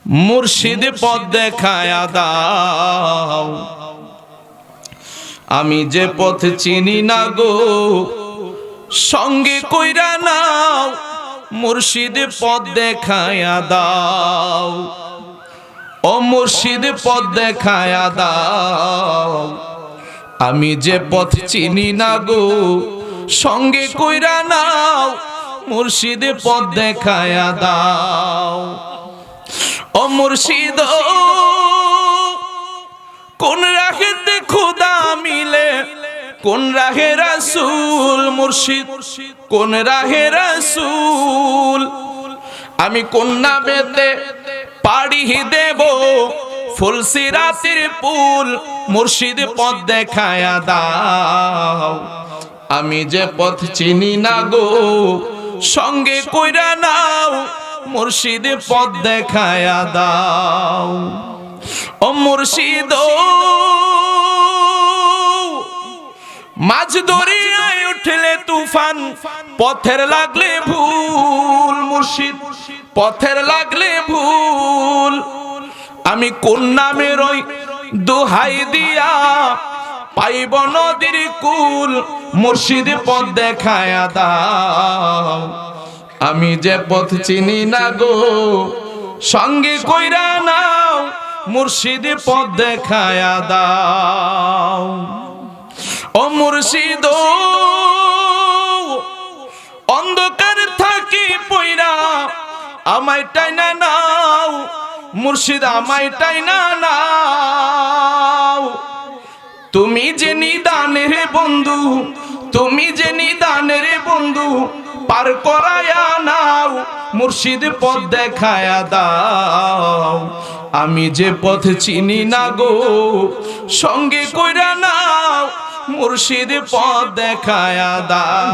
মুর্শিদ পথ দেখায়া দাও। আমি যে পথ চিনি না গো, সঙ্গে কইরা নাও, মুর্শিদ পথ দেখায়া দাও। ও মুর্শিদ পথ দেখায়া দাও। আমি যে পথ চিনি না গো, সঙ্গে কইরা নাও, মুর্শিদ পথ দেখায়া দাও। ও মুর্শিদ কোন রাহেতে খোদা মিলে, কোন রাহে রাসূল, মুর্শিদ কোন রাহে রাসূল। আমি কোন নামেতে পাড়ি দেব ফুলসিরাতের পুল, মুর্শিদ পথ দেখায়া দাও। আমি যে পথ চিনি না গো, সঙ্গে কইরা নাও, মুর্শিদ পথ দেখায়া দাও। ও মুর্শিদ মাঝ দরিয়ায় উঠলে তুফান, পথের লাগলে ভুল, মুর্শিদ পথের লাগলে ভুল। আমি কোন নামের ওই দোহাই দিয়া পাইব নদীর কুল, মুর্শিদ পথ দেখায়া দাও। আমি যে পথ চিনি না গো, সঙ্গে কইরা নাও, মুর্শিদ পথ দেখায়া দাও। ও মুর্শিদ অন্ধকার থাকি পইরা আমায় টাইনা নাও, মুর্শিদ আমায় টাইনা নাও। তুমি যে নিদানের বন্ধু, তুমি যে নিদানের বন্ধু, পার করায়া নাও, মুর্শিদ পথ দেখায়া দাও। আমি যে পথ চিনি না গো, সঙ্গে কইরা নাও, মুর্শিদ পথ দেখায়া দাও।